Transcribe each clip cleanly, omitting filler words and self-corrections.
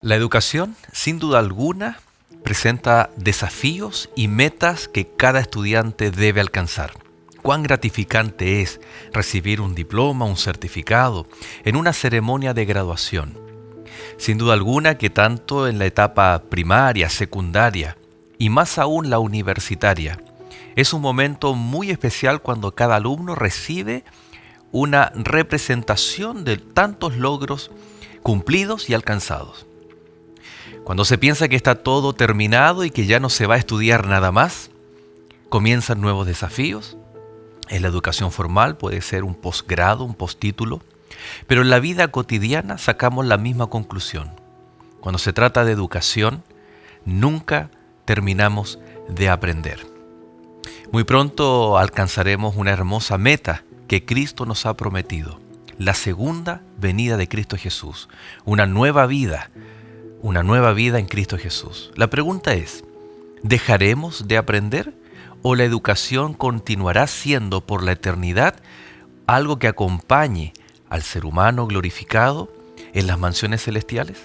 La educación, sin duda alguna, presenta desafíos y metas que cada estudiante debe alcanzar. Cuán gratificante es recibir un diploma, un certificado, en una ceremonia de graduación. Sin duda alguna que tanto en la etapa primaria, secundaria y más aún la universitaria, es un momento muy especial cuando cada alumno recibe una representación de tantos logros cumplidos y alcanzados. Cuando se piensa que está todo terminado y que ya no se va a estudiar nada más, comienzan nuevos desafíos. En la educación formal puede ser un posgrado, un postítulo, pero en la vida cotidiana sacamos la misma conclusión. Cuando se trata de educación, nunca terminamos de aprender. Muy pronto alcanzaremos una hermosa meta que Cristo nos ha prometido, la segunda venida de Cristo Jesús, una nueva vida en Cristo Jesús. La pregunta es, ¿dejaremos de aprender o la educación continuará siendo por la eternidad algo que acompañe al ser humano glorificado en las mansiones celestiales?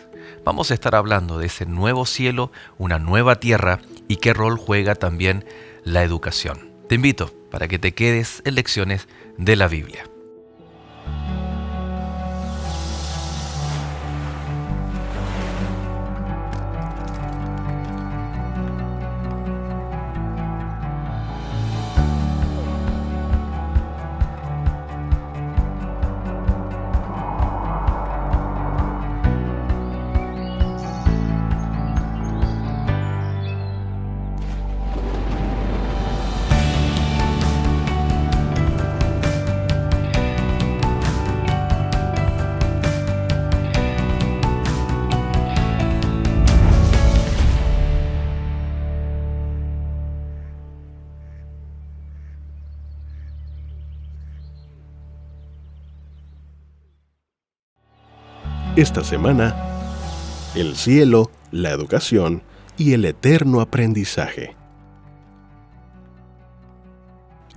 Vamos a estar hablando de ese nuevo cielo, una nueva tierra y qué rol juega también la educación. Te invito para que te quedes en Lecciones de la Biblia. Esta semana, el cielo, la educación y el eterno aprendizaje.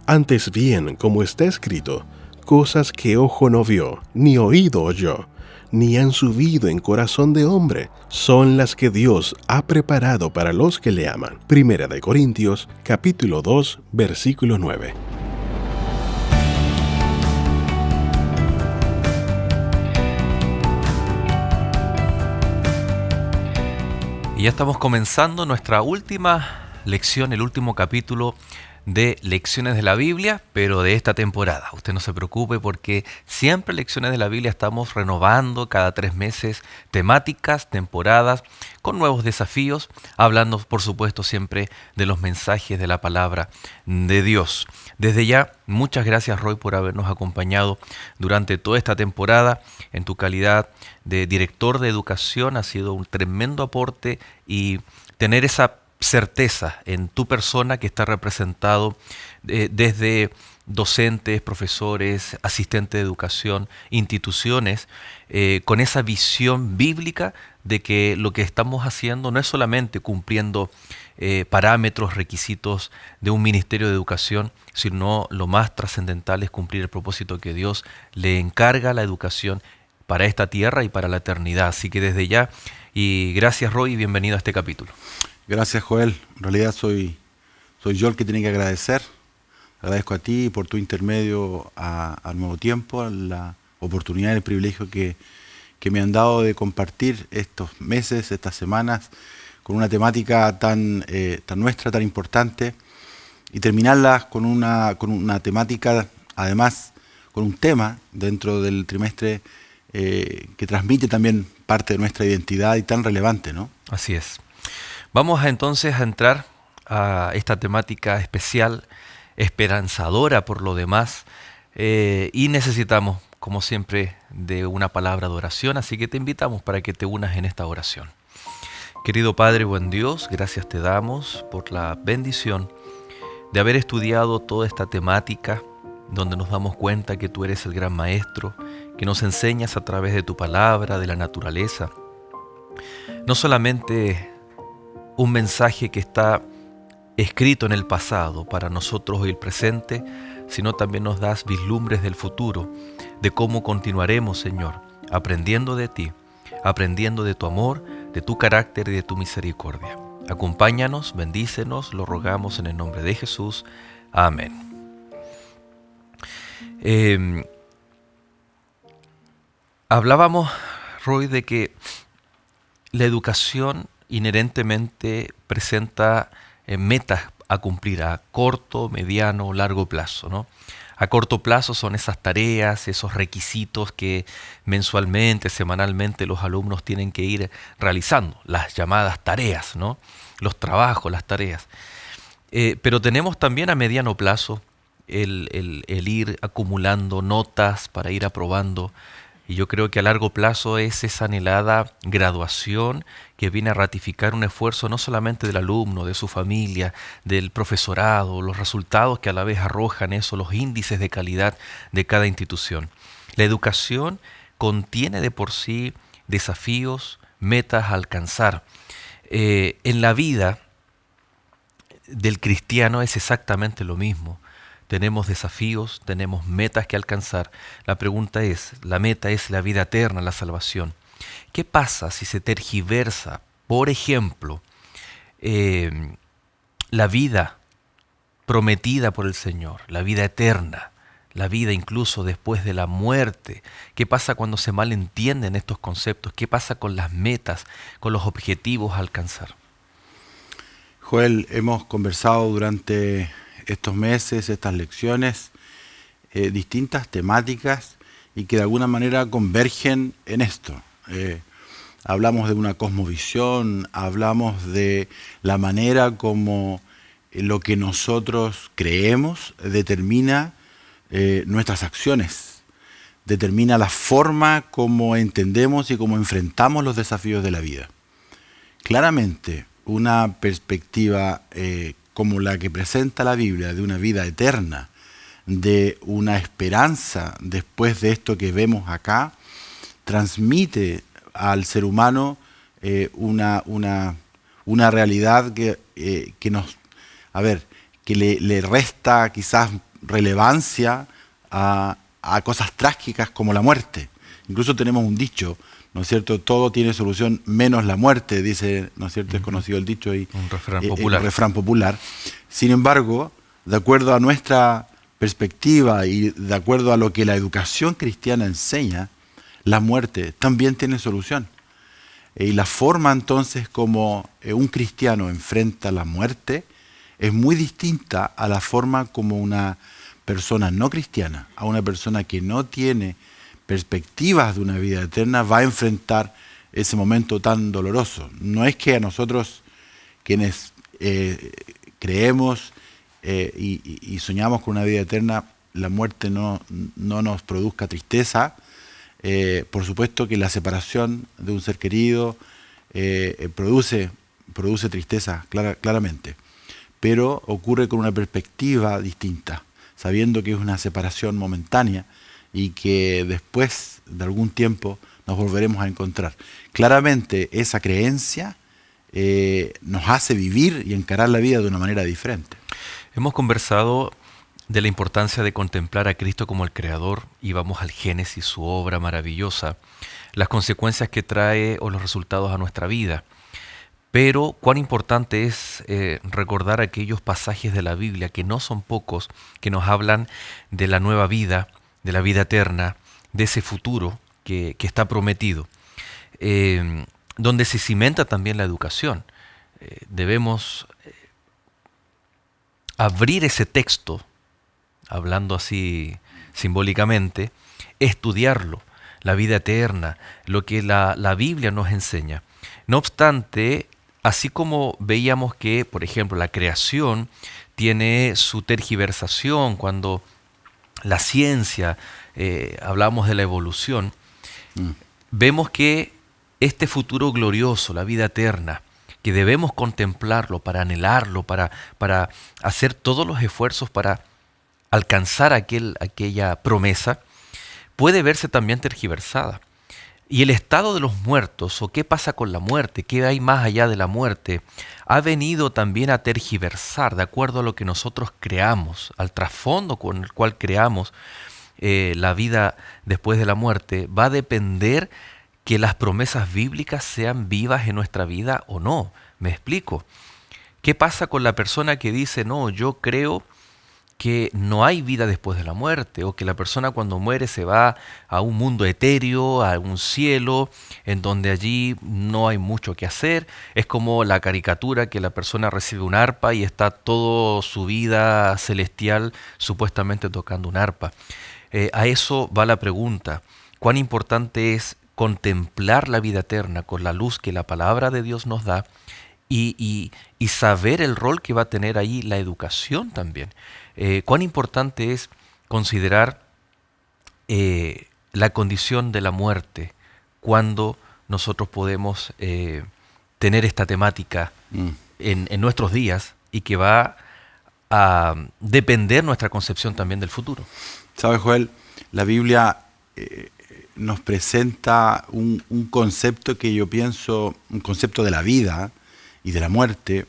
Antes bien, como está escrito, cosas que ojo no vio, ni oído oyó, ni han subido en corazón de hombre, son las que Dios ha preparado para los que le aman. Primera de Corintios, capítulo 2, versículo 9. Y ya estamos comenzando nuestra última lección, el último capítulo de Lecciones de la Biblia, pero de esta temporada. Usted no se preocupe porque siempre Lecciones de la Biblia estamos renovando cada 3 meses temáticas, temporadas, con nuevos desafíos, hablando por supuesto siempre de los mensajes de la palabra de Dios. Desde ya, muchas gracias Roy por habernos acompañado durante toda esta temporada en tu calidad de director de educación. Ha sido un tremendo aporte y tener esa certeza en tu persona que está representado desde docentes, profesores, asistentes de educación, instituciones, con esa visión bíblica de que lo que estamos haciendo no es solamente cumpliendo parámetros, requisitos de un ministerio de educación, sino lo más trascendental es cumplir el propósito que Dios le encarga a la educación para esta tierra y para la eternidad. Así que desde ya, y gracias Roy y bienvenido a este capítulo. Gracias Joel, en realidad soy yo el que tiene que agradecer. Agradezco a ti por tu intermedio al Nuevo Tiempo, a la oportunidad y el privilegio que me han dado de compartir estos meses, estas semanas, con una temática tan nuestra, tan importante, y terminarlas con una temática, además con un tema dentro del trimestre que transmite también parte de nuestra identidad y tan relevante, ¿no? Así es. Vamos entonces a entrar a esta temática especial, esperanzadora por lo demás, y necesitamos, como siempre, de una palabra de oración, así que te invitamos para que te unas en esta oración. Querido Padre, buen Dios, gracias te damos por la bendición de haber estudiado toda esta temática, donde nos damos cuenta que tú eres el gran maestro, que nos enseñas a través de tu palabra, de la naturaleza, no solamente un mensaje que está escrito en el pasado para nosotros hoy el presente, sino también nos das vislumbres del futuro, de cómo continuaremos, Señor, aprendiendo de ti, aprendiendo de tu amor, de tu carácter y de tu misericordia. Acompáñanos, bendícenos, lo rogamos en el nombre de Jesús. Amén. Hablábamos, Roy, de que la educación inherentemente presenta metas a cumplir a corto, mediano, largo plazo, ¿no? A corto plazo son esas tareas, esos requisitos que mensualmente, semanalmente los alumnos tienen que ir realizando, las llamadas tareas, ¿no? Los trabajos, las tareas. Pero tenemos también a mediano plazo el ir acumulando notas para ir aprobando. Y yo creo que a largo plazo es esa anhelada graduación que viene a ratificar un esfuerzo no solamente del alumno, de su familia, del profesorado, los resultados que a la vez arrojan eso, los índices de calidad de cada institución. La educación contiene de por sí desafíos, metas a alcanzar. En la vida del cristiano es exactamente lo mismo. Tenemos desafíos, tenemos metas que alcanzar. La pregunta es, la meta es la vida eterna, la salvación. ¿Qué pasa si se tergiversa, por ejemplo, la vida prometida por el Señor, la vida eterna, la vida incluso después de la muerte? ¿Qué pasa cuando se malentienden estos conceptos? ¿Qué pasa con las metas, con los objetivos a alcanzar? Joel, hemos conversado durante estos meses, estas lecciones, distintas temáticas y que de alguna manera convergen en esto. Hablamos de una cosmovisión, hablamos de la manera como lo que nosotros creemos determina nuestras acciones, determina la forma como entendemos y como enfrentamos los desafíos de la vida. Claramente, una perspectiva como la que presenta la Biblia, de una vida eterna, de una esperanza después de esto que vemos acá, transmite al ser humano una realidad que le resta quizás relevancia a cosas trágicas como la muerte. Incluso tenemos un dicho, ¿no es cierto? Todo tiene solución menos la muerte, dice, ¿no es cierto? Es conocido el dicho y un refrán popular. Sin embargo, de acuerdo a nuestra perspectiva y de acuerdo a lo que la educación cristiana enseña, la muerte también tiene solución. Y la forma entonces como un cristiano enfrenta la muerte es muy distinta a la forma como una persona no cristiana, a una persona que no tiene perspectivas de una vida eterna, va a enfrentar ese momento tan doloroso. No es que a nosotros, quienes creemos y soñamos con una vida eterna, la muerte no nos produzca tristeza. Por supuesto que la separación de un ser querido produce tristeza, claramente, pero ocurre con una perspectiva distinta, sabiendo que es una separación momentánea y que después de algún tiempo nos volveremos a encontrar. Claramente esa creencia nos hace vivir y encarar la vida de una manera diferente. Hemos conversado de la importancia de contemplar a Cristo como el Creador y vamos al Génesis, su obra maravillosa, las consecuencias que trae o los resultados a nuestra vida. Pero cuán importante es recordar aquellos pasajes de la Biblia, que no son pocos, que nos hablan de la nueva vida, de la vida eterna, de ese futuro que está prometido, donde se cimenta también la educación. Debemos abrir ese texto, hablando así simbólicamente, estudiarlo, la vida eterna, lo que la Biblia nos enseña. No obstante, así como veíamos que, por ejemplo, la creación tiene su tergiversación cuando la ciencia, hablamos de la evolución, vemos que este futuro glorioso, la vida eterna, que debemos contemplarlo para anhelarlo, para hacer todos los esfuerzos para alcanzar aquella promesa, puede verse también tergiversada. Y el estado de los muertos, o qué pasa con la muerte, qué hay más allá de la muerte, ha venido también a tergiversar de acuerdo a lo que nosotros creamos, al trasfondo con el cual creamos la vida después de la muerte. Va a depender que las promesas bíblicas sean vivas en nuestra vida o no. Me explico. ¿Qué pasa con la persona que dice, no, yo creo que no hay vida después de la muerte, o que la persona cuando muere se va a un mundo etéreo, a un cielo, en donde allí no hay mucho que hacer? Es como la caricatura que la persona recibe un arpa y está toda su vida celestial supuestamente tocando un arpa. A eso va la pregunta: ¿cuán importante es contemplar la vida eterna con la luz que la palabra de Dios nos da y saber el rol que va a tener ahí la educación también? ¿Cuán importante es considerar la condición de la muerte cuando nosotros podemos tener esta temática en nuestros días, y que va a depender nuestra concepción también del futuro? ¿Sabes, Joel? La Biblia nos presenta un concepto que yo pienso, un concepto de la vida y de la muerte,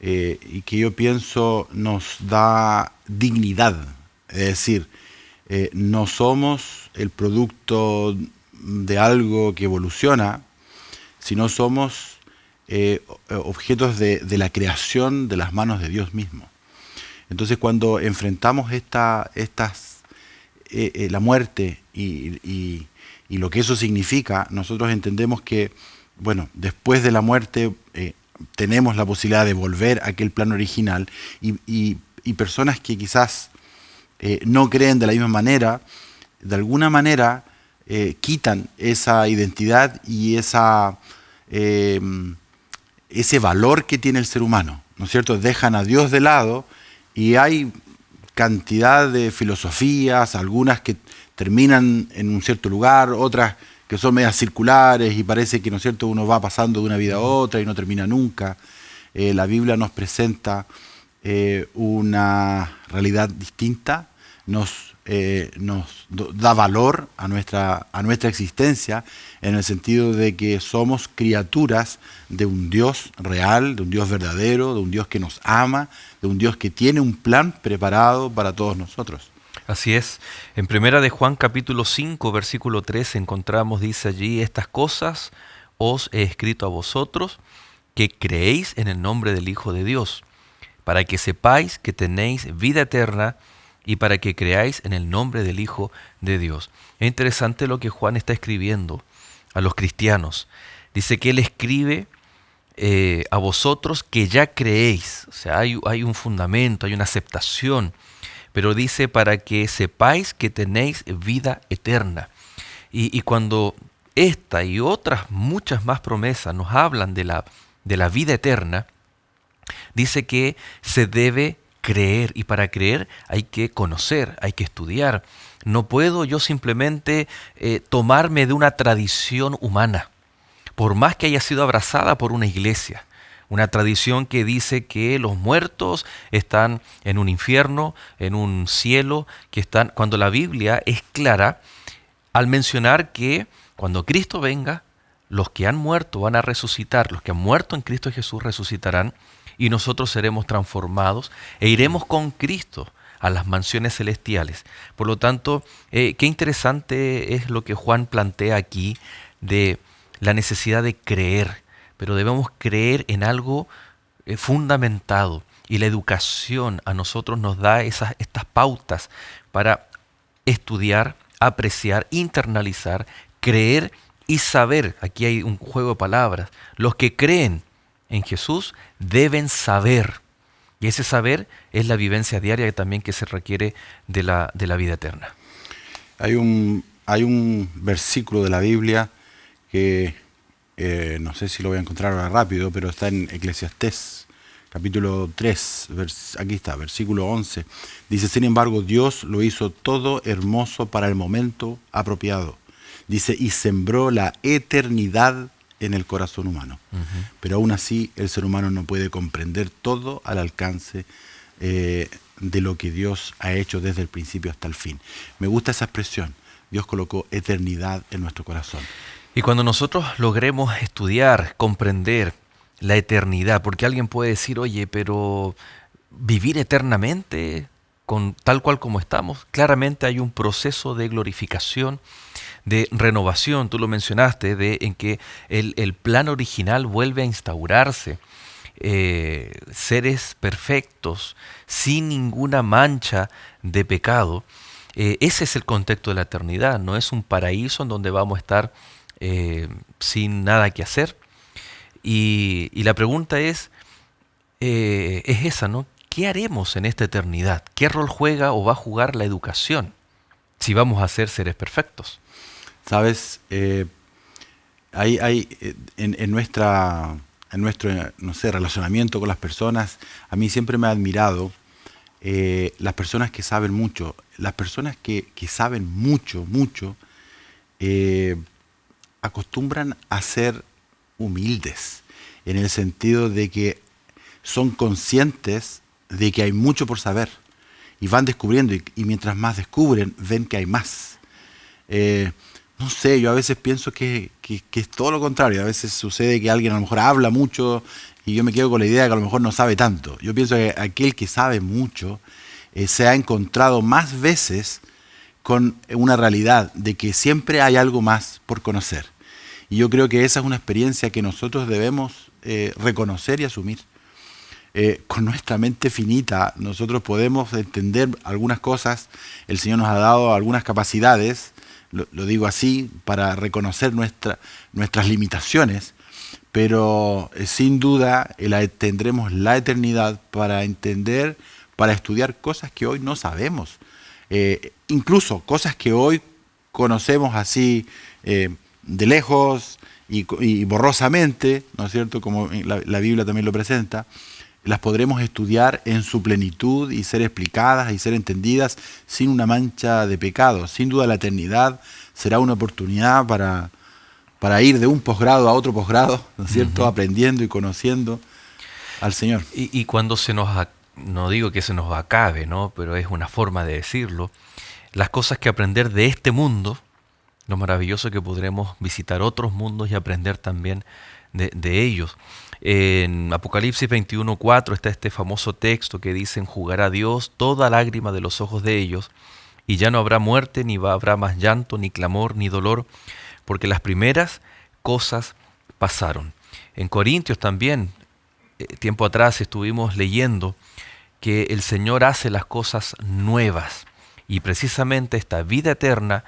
y que yo pienso nos da dignidad. Es decir, no somos el producto de algo que evoluciona, sino somos objetos de la creación de las manos de Dios mismo. Entonces, cuando enfrentamos la muerte y lo que eso significa, nosotros entendemos que, bueno, después de la muerte tenemos la posibilidad de volver a aquel plan original, y personas que quizás no creen de la misma manera, de alguna manera quitan esa identidad y ese valor que tiene el ser humano, ¿no es cierto? Dejan a Dios de lado, y hay cantidad de filosofías, algunas que terminan en un cierto lugar, otras que son medias circulares y parece que, ¿no es cierto?, uno va pasando de una vida a otra y no termina nunca. La Biblia nos presenta una realidad distinta, nos da valor a nuestra existencia, en el sentido de que somos criaturas de un Dios real, de un Dios verdadero, de un Dios que nos ama, de un Dios que tiene un plan preparado para todos nosotros. Así es. En Primera de Juan capítulo 5, versículo 3 encontramos, dice allí: estas cosas os he escrito a vosotros que creéis en el nombre del Hijo de Dios, para que sepáis que tenéis vida eterna y para que creáis en el nombre del Hijo de Dios. Es interesante lo que Juan está escribiendo a los cristianos. Dice que él escribe a vosotros que ya creéis. O sea, hay un fundamento, hay una aceptación. Pero dice para que sepáis que tenéis vida eterna. Y cuando esta y otras muchas más promesas nos hablan de la vida eterna, dice que se debe creer, y para creer hay que conocer, hay que estudiar. No puedo yo simplemente tomarme de una tradición humana, por más que haya sido abrazada por una iglesia. Una tradición que dice que los muertos están en un infierno, en un cielo, cuando la Biblia es clara al mencionar que cuando Cristo venga, los que han muerto van a resucitar, los que han muerto en Cristo Jesús resucitarán, y nosotros seremos transformados e iremos con Cristo a las mansiones celestiales. Por lo tanto, qué interesante es lo que Juan plantea aquí de la necesidad de creer. Pero debemos creer en algo fundamentado, y la educación a nosotros nos da estas pautas para estudiar, apreciar, internalizar, creer y saber. Aquí hay un juego de palabras. Los que creen en Jesús deben saber, y ese saber es la vivencia diaria también que se requiere de la vida eterna. Hay un versículo de la Biblia que no sé si lo voy a encontrar ahora rápido, pero está en Eclesiastés, capítulo 3, aquí está, versículo 11. Dice: sin embargo, Dios lo hizo todo hermoso para el momento apropiado. Dice: y sembró la eternidad en el corazón humano. Pero aún así, el ser humano no puede comprender todo al alcance de lo que Dios ha hecho desde el principio hasta el fin. Me gusta esa expresión. Dios colocó eternidad en nuestro corazón. Y cuando nosotros logremos estudiar, comprender la eternidad, porque alguien puede decir, oye, pero vivir eternamente, con tal cual como estamos, claramente hay un proceso de glorificación, de renovación, tú lo mencionaste, en que el plan original vuelve a instaurarse. Seres perfectos, sin ninguna mancha de pecado. Ese es el contexto de la eternidad, no es un paraíso en donde vamos a estar sin nada que hacer. Y la pregunta es esa, ¿no? ¿Qué haremos en esta eternidad? ¿Qué rol juega o va a jugar la educación si vamos a ser seres perfectos? Sabes, en nuestro, no sé, relacionamiento con las personas, a mí siempre me ha admirado las personas que saben mucho. Las personas que saben mucho, acostumbran a ser humildes, en el sentido de que son conscientes de que hay mucho por saber y van descubriendo, y mientras más descubren, ven que hay más. No sé, yo a veces pienso que es todo lo contrario. A veces sucede que alguien a lo mejor habla mucho y yo me quedo con la idea de que a lo mejor no sabe tanto. Yo pienso que aquel que sabe mucho se ha encontrado más veces con una realidad de que siempre hay algo más por conocer. Y yo creo que esa es una experiencia que nosotros debemos reconocer y asumir. Con nuestra mente finita nosotros podemos entender algunas cosas. El Señor nos ha dado algunas capacidades, lo digo así, para reconocer nuestras limitaciones, pero sin duda tendremos la eternidad para entender, para estudiar cosas que hoy no sabemos. Incluso cosas que hoy conocemos así de lejos y borrosamente, ¿no es cierto?, como la Biblia también lo presenta, las podremos estudiar en su plenitud y ser explicadas y ser entendidas sin una mancha de pecado. Sin duda la eternidad será una oportunidad para ir de un posgrado a otro posgrado, ¿no es cierto?, aprendiendo y conociendo al Señor. Y cuando no digo que se nos acabe, ¿no?, pero es una forma de decirlo, las cosas que aprender de este mundo, lo maravilloso que podremos visitar otros mundos y aprender también de ellos. En Apocalipsis 21:4 está este famoso texto que dice: enjugará Dios toda lágrima de los ojos de ellos, y ya no habrá muerte, ni habrá más llanto, ni clamor, ni dolor, porque las primeras cosas pasaron. En Corintios también, tiempo atrás estuvimos leyendo que el Señor hace las cosas nuevas, y precisamente esta vida eterna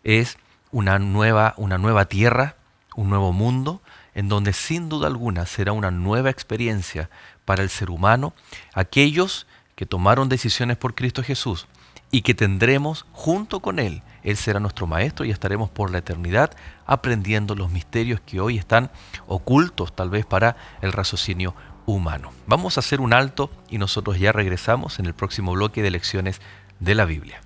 es una nueva tierra, un nuevo mundo, en donde sin duda alguna será una nueva experiencia para el ser humano, aquellos que tomaron decisiones por Cristo Jesús y que tendremos junto con Él. Él será nuestro Maestro y estaremos por la eternidad aprendiendo los misterios que hoy están ocultos tal vez para el raciocinio humano. Vamos a hacer un alto y nosotros ya regresamos en el próximo bloque de lecciones de la Biblia.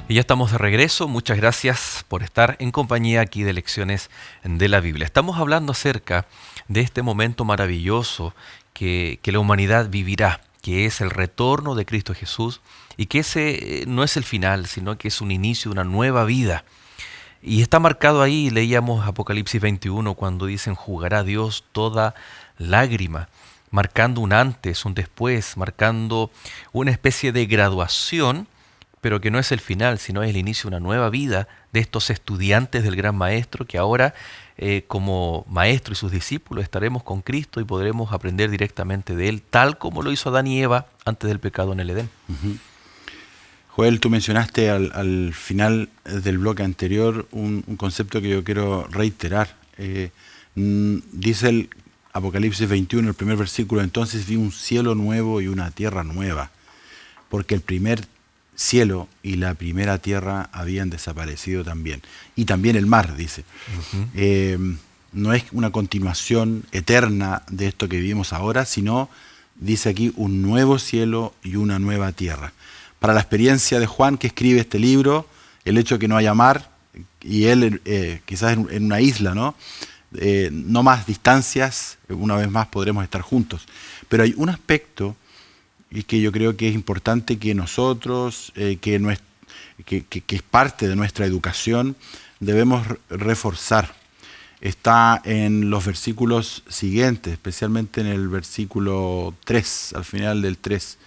Y ya estamos de regreso. Muchas gracias por estar en compañía aquí de Lecciones de la Biblia. Estamos hablando acerca de este momento maravilloso que la humanidad vivirá, que es el retorno de Cristo Jesús, y que ese no es el final, sino que es un inicio de una nueva vida. Y está marcado ahí, leíamos Apocalipsis 21, cuando dicen: enjugará Dios toda lágrima, marcando un antes, un después, marcando una especie de graduación, pero que no es el final, sino es el inicio de una nueva vida de estos estudiantes del Gran Maestro, que ahora como Maestro y sus discípulos estaremos con Cristo y podremos aprender directamente de Él, tal como lo hizo Adán y Eva antes del pecado en el Edén. Uh-huh. Joel, tú mencionaste al final del bloque anterior un concepto que yo quiero reiterar. Dice el Apocalipsis 21, el primer versículo: entonces vi un cielo nuevo y una tierra nueva, porque el primer cielo y la primera tierra habían desaparecido también. Y también el mar, dice. Uh-huh. No es una continuación eterna de esto que vivimos ahora, sino, dice aquí, un nuevo cielo y una nueva tierra. Para la experiencia de Juan, que escribe este libro, el hecho de que no haya mar, y él quizás en una isla, ¿no?, no más distancias, una vez más podremos estar juntos. Pero hay un aspecto que yo creo que es importante que nosotros, que es parte de nuestra educación, debemos reforzar. Está en los versículos siguientes, especialmente en el versículo 3, al final del 3.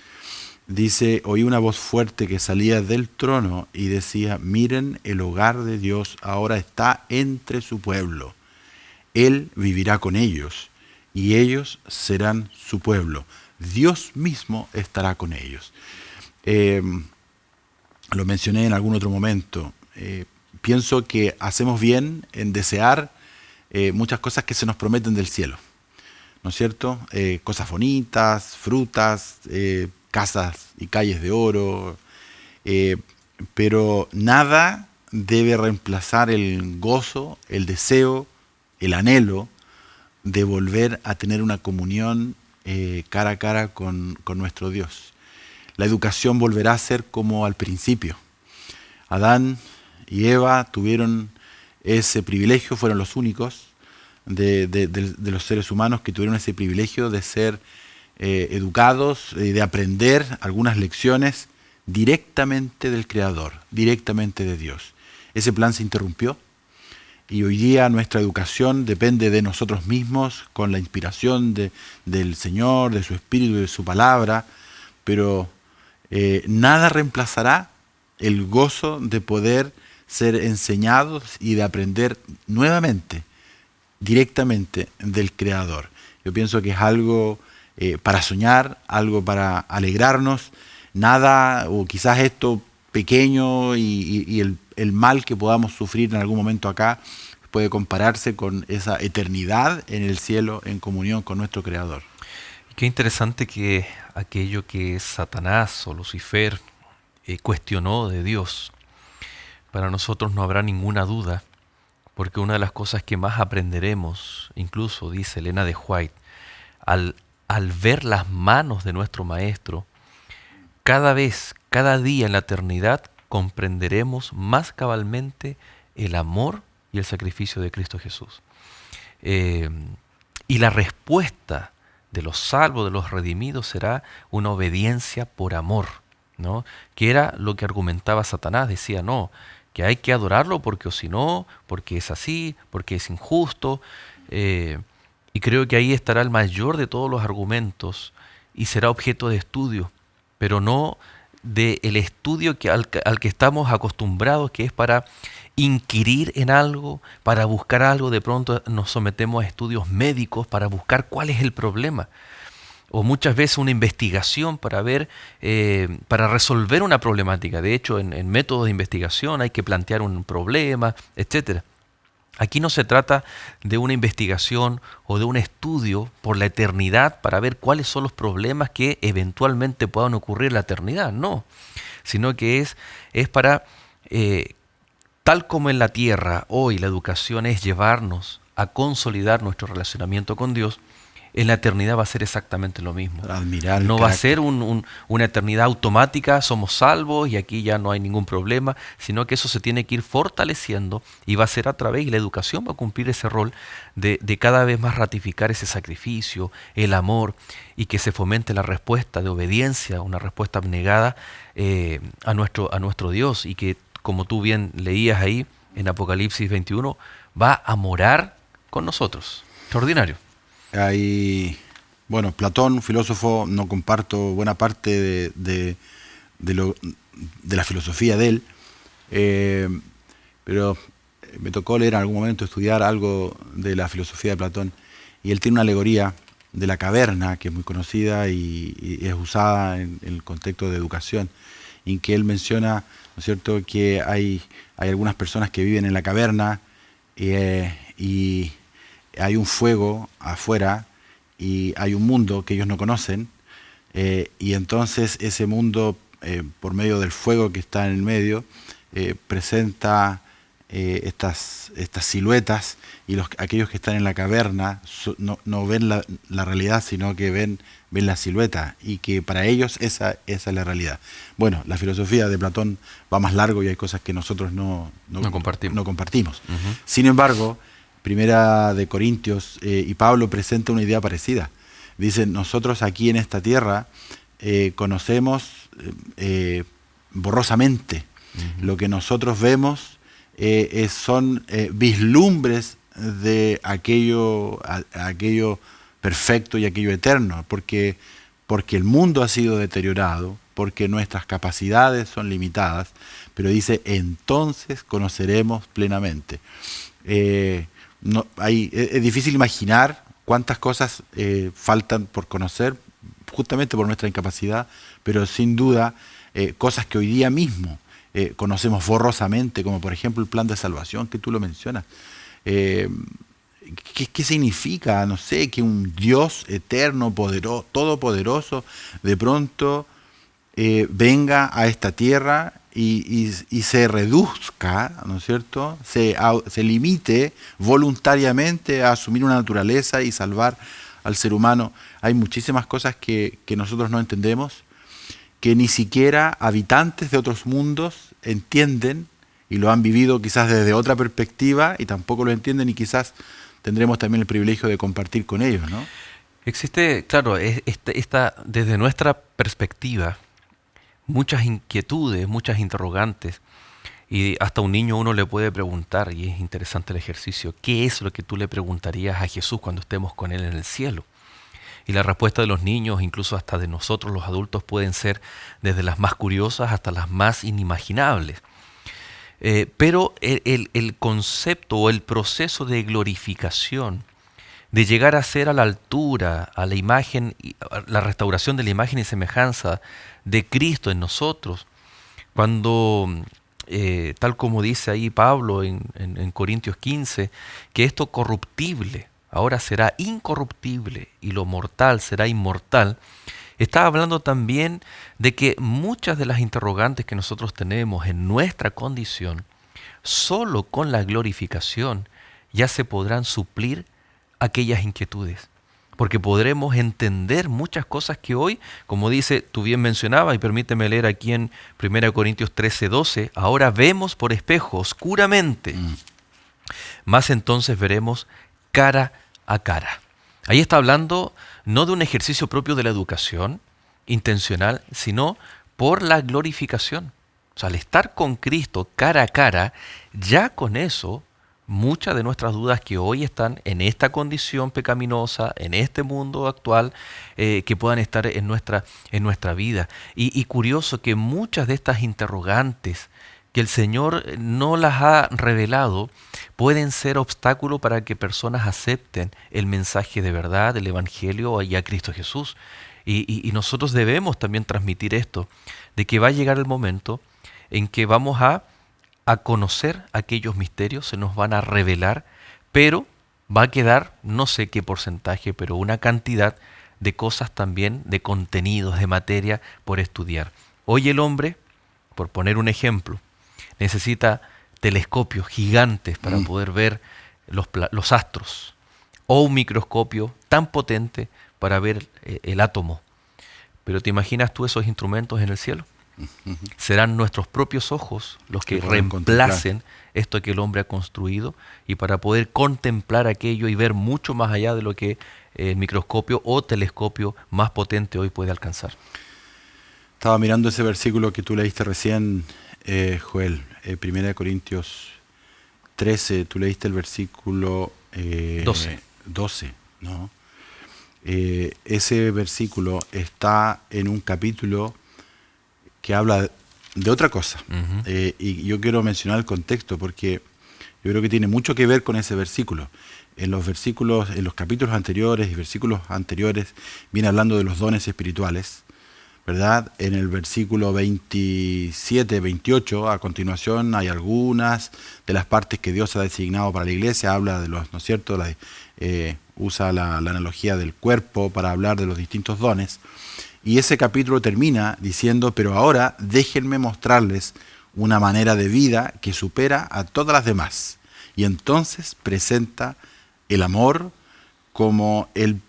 Dice, oí una voz fuerte que salía del trono y decía, miren, el hogar de Dios ahora está entre su pueblo. Él vivirá con ellos y ellos serán su pueblo. Dios mismo estará con ellos. Lo mencioné en algún otro momento. Pienso que hacemos bien en desear muchas cosas que se nos prometen del cielo, ¿no es cierto? Cosas bonitas, frutas, casas y calles de oro, pero nada debe reemplazar el gozo, el deseo, el anhelo de volver a tener una comunión cara a cara con nuestro Dios. La educación volverá a ser como al principio. Adán y Eva tuvieron ese privilegio, fueron los únicos de los seres humanos que tuvieron ese privilegio de ser educados, de aprender algunas lecciones directamente del Creador, directamente de Dios. Ese plan se interrumpió y hoy día nuestra educación depende de nosotros mismos con la inspiración del Señor, de su Espíritu y de su palabra, pero nada reemplazará el gozo de poder ser enseñados y de aprender nuevamente, directamente del Creador. Yo pienso que es algo para soñar, algo para alegrarnos, nada, o quizás esto pequeño y el mal que podamos sufrir en algún momento acá puede compararse con esa eternidad en el cielo en comunión con nuestro Creador. Qué interesante que aquello que Satanás o Lucifer cuestionó de Dios, para nosotros no habrá ninguna duda, porque una de las cosas que más aprenderemos, incluso dice Elena de White, al ver las manos de nuestro Maestro, cada vez, cada día en la eternidad, comprenderemos más cabalmente el amor y el sacrificio de Cristo Jesús. Y la respuesta de los salvos, de los redimidos, será una obediencia por amor, ¿no? Que era lo que argumentaba Satanás, decía, no, que hay que adorarlo porque o si no, porque es así, porque es injusto. Y creo que ahí estará el mayor de todos los argumentos y será objeto de estudio, pero no del estudio al que estamos acostumbrados, que es para inquirir en algo, para buscar algo. De pronto nos sometemos a estudios médicos para buscar cuál es el problema, o muchas veces una investigación para ver, para resolver una problemática. De hecho, en métodos de investigación hay que plantear un problema, etcétera. Aquí no se trata de una investigación o de un estudio por la eternidad para ver cuáles son los problemas que eventualmente puedan ocurrir en la eternidad, no, sino que es para, tal como en la tierra hoy la educación es llevarnos a consolidar nuestro relacionamiento con Dios, en la eternidad va a ser exactamente lo mismo. Admirar no va a ser una eternidad automática, somos salvos y aquí ya no hay ningún problema, sino que eso se tiene que ir fortaleciendo y va a ser a través, y la educación va a cumplir ese rol de cada vez más ratificar ese sacrificio, el amor, y que se fomente la respuesta de obediencia, una respuesta abnegada a nuestro Dios, y que, como tú bien leías ahí en Apocalipsis 21, va a morar con nosotros. Extraordinario. Hay, bueno, Platón, un filósofo, no comparto buena parte de la filosofía de él, pero me tocó leer en algún momento, estudiar algo de la filosofía de Platón, y él tiene una alegoría de la caverna que es muy conocida y es usada en el contexto de educación, en que él menciona, ¿no es cierto?, que hay algunas personas que viven en la caverna y hay un fuego afuera y hay un mundo que ellos no conocen, y entonces ese mundo, por medio del fuego que está en el medio, presenta estas siluetas, y aquellos que están en la caverna no ven la realidad, sino que ven la silueta, y que para ellos esa es la realidad. Bueno, la filosofía de Platón va más largo y hay cosas que nosotros no compartimos. Uh-huh. Sin embargo, Primera de Corintios, y Pablo presenta una idea parecida. Dice, nosotros aquí en esta tierra conocemos borrosamente. Lo que nosotros vemos son vislumbres de aquello perfecto y aquello eterno, porque el mundo ha sido deteriorado, porque nuestras capacidades son limitadas, pero dice, entonces conoceremos plenamente. Es difícil imaginar cuántas cosas faltan por conocer, justamente por nuestra incapacidad, pero sin duda cosas que hoy día mismo conocemos borrosamente, como por ejemplo el plan de salvación que tú lo mencionas. ¿Qué significa? No sé, que un Dios eterno, todopoderoso, de pronto venga a esta tierra y se reduzca, ¿no es cierto? Se limite voluntariamente a asumir una naturaleza y salvar al ser humano. Hay muchísimas cosas que nosotros no entendemos, que ni siquiera habitantes de otros mundos entienden, y lo han vivido quizás desde otra perspectiva y tampoco lo entienden, y quizás tendremos también el privilegio de compartir con ellos, ¿no? Existe, claro, desde nuestra perspectiva, muchas inquietudes, muchas interrogantes, y hasta un niño uno le puede preguntar, y es interesante el ejercicio, ¿qué es lo que tú le preguntarías a Jesús cuando estemos con Él en el cielo? Y la respuesta de los niños, incluso hasta de nosotros los adultos, pueden ser desde las más curiosas hasta las más inimaginables. Pero el concepto o el proceso de glorificación, de llegar a ser a la altura, a la imagen, a la restauración de la imagen y semejanza de Cristo en nosotros, cuando, tal como dice ahí Pablo en Corintios 15, que esto corruptible ahora será incorruptible y lo mortal será inmortal, está hablando también de que muchas de las interrogantes que nosotros tenemos en nuestra condición, solo con la glorificación ya se podrán suplir aquellas inquietudes. Porque podremos entender muchas cosas que hoy, como dice, tú bien mencionabas, y permíteme leer aquí en 1 Corintios 13:12, ahora vemos por espejo, oscuramente, más entonces veremos cara a cara. Ahí está hablando no de un ejercicio propio de la educación intencional, sino por la glorificación. O sea, al estar con Cristo cara a cara, ya con eso, muchas de nuestras dudas que hoy están en esta condición pecaminosa, en este mundo actual, que puedan estar en nuestra vida. Y curioso que muchas de estas interrogantes que el Señor no las ha revelado, pueden ser obstáculo para que personas acepten el mensaje de verdad, el Evangelio y a Cristo Jesús. Y nosotros debemos también transmitir esto, de que va a llegar el momento en que vamos a conocer aquellos misterios, se nos van a revelar, pero va a quedar, no sé qué porcentaje, pero una cantidad de cosas también, de contenidos, de materia por estudiar. Hoy el hombre, por poner un ejemplo, necesita telescopios gigantes para poder ver los astros, o un microscopio tan potente para ver el átomo. Pero ¿te imaginas tú esos instrumentos en el cielo? Serán nuestros propios ojos los que reemplacen esto que el hombre ha construido, y para poder contemplar aquello y ver mucho más allá de lo que el microscopio o telescopio más potente hoy puede alcanzar. Estaba mirando ese versículo que tú leíste recién, Joel, 1 Corintios 13, tú leíste el versículo 12, ¿no? Ese versículo está en un capítulo que habla de otra cosa. Y yo quiero mencionar el contexto porque yo creo que tiene mucho que ver con ese versículo. En los capítulos anteriores y versículos anteriores viene hablando de los dones espirituales, ¿verdad? En el versículo 27, 28, a continuación hay algunas de las partes que Dios ha designado para la iglesia, habla de los, ¿no es cierto? Usa la analogía del cuerpo para hablar de los distintos dones. Y ese capítulo termina diciendo, pero ahora déjenme mostrarles una manera de vida que supera a todas las demás. Y entonces presenta el amor como el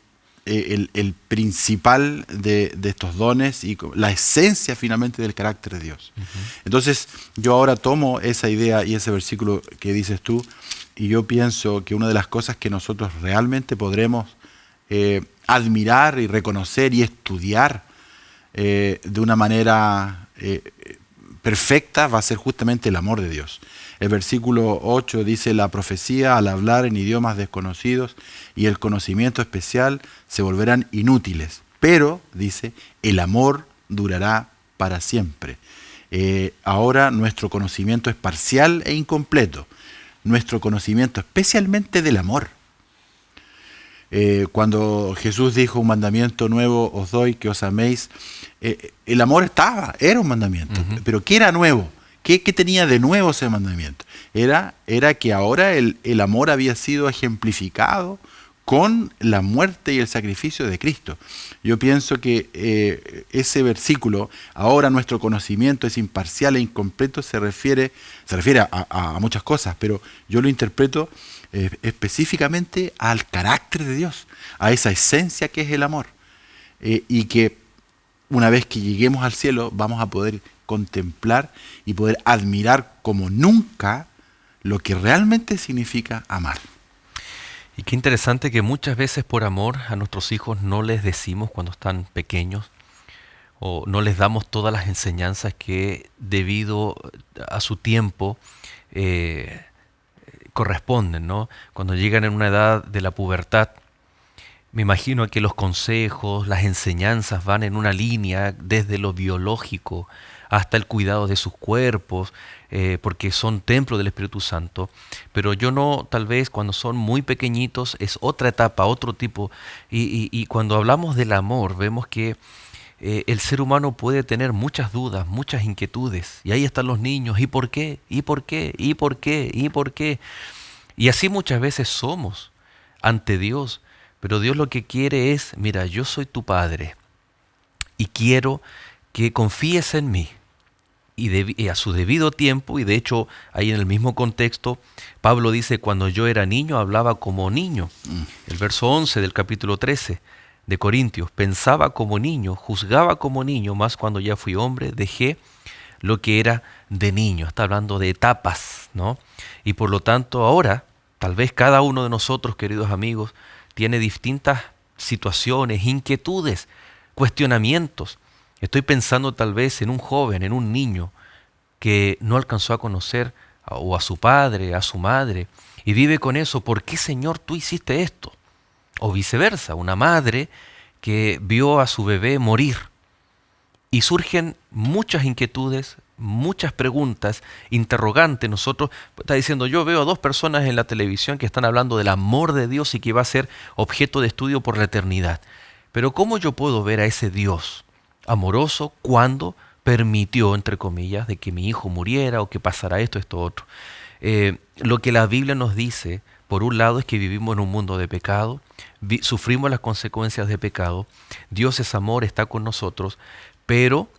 principal de estos dones y la esencia finalmente del carácter de Dios. Entonces yo ahora tomo esa idea y ese versículo que dices tú yo pienso que una de las cosas que nosotros realmente podremos admirar y reconocer y estudiar de una manera perfecta va a ser justamente el amor de Dios. El versículo 8 dice: la profecía al hablar en idiomas desconocidos y el conocimiento especial se volverán inútiles. Pero, dice, el amor durará para siempre. Ahora nuestro conocimiento es parcial e incompleto. Nuestro conocimiento especialmente del amor. Cuando Jesús dijo: un mandamiento nuevo os doy, que os améis, el amor era un mandamiento. Pero ¿qué era nuevo? ¿Qué tenía de nuevo ese mandamiento? Era que ahora el amor había sido ejemplificado con la muerte y el sacrificio de Cristo. Yo pienso que ese versículo, ahora nuestro conocimiento es imparcial e incompleto, se refiere a muchas cosas, pero yo lo interpreto específicamente al carácter de Dios, a esa esencia que es el amor, y que una vez que lleguemos al cielo vamos a poder contemplar y poder admirar como nunca lo que realmente significa amar. Y qué interesante que muchas veces por amor a nuestros hijos no les decimos cuando están pequeños, o no les damos todas las enseñanzas que debido a su tiempo corresponden, ¿no? Cuando llegan en una edad de la pubertad, me imagino que los consejos, las enseñanzas van en una línea desde lo biológico hasta el cuidado de sus cuerpos, porque son templo del Espíritu Santo. Pero yo no, tal vez cuando son muy pequeñitos es otra etapa, otro tipo. Y cuando hablamos del amor, vemos que el ser humano puede tener muchas dudas, muchas inquietudes. Y ahí están los niños. ¿Y por qué? ¿Y por qué? ¿Y por qué? ¿Y por qué? Y así muchas veces somos ante Dios. Pero Dios lo que quiere es: mira, yo soy tu Padre y quiero que confíes en mí. Y a su debido tiempo, y de hecho ahí en el mismo contexto, Pablo dice: cuando yo era niño hablaba como niño. El verso 11 del capítulo 13 de Corintios: pensaba como niño, juzgaba como niño, mas cuando ya fui hombre dejé lo que era de niño. Está hablando de etapas, ¿no? Y por lo tanto ahora, tal vez cada uno de nosotros, queridos amigos, tiene distintas situaciones, inquietudes, cuestionamientos. Estoy pensando tal vez en un joven, en un niño que no alcanzó a conocer o a su padre, a su madre, y vive con eso: ¿por qué, Señor, tú hiciste esto? O viceversa, una madre que vio a su bebé morir. Y surgen muchas inquietudes, muchas preguntas, interrogantes. Nosotros, está diciendo, yo veo a dos personas en la televisión que están hablando del amor de Dios y que va a ser objeto de estudio por la eternidad. Pero ¿cómo yo puedo ver a ese Dios amoroso cuando permitió, entre comillas, de que mi hijo muriera o que pasara esto, otro? Lo que la Biblia nos dice, por un lado, es que vivimos en un mundo de pecado, sufrimos las consecuencias de pecado, Dios es amor, está con nosotros, pero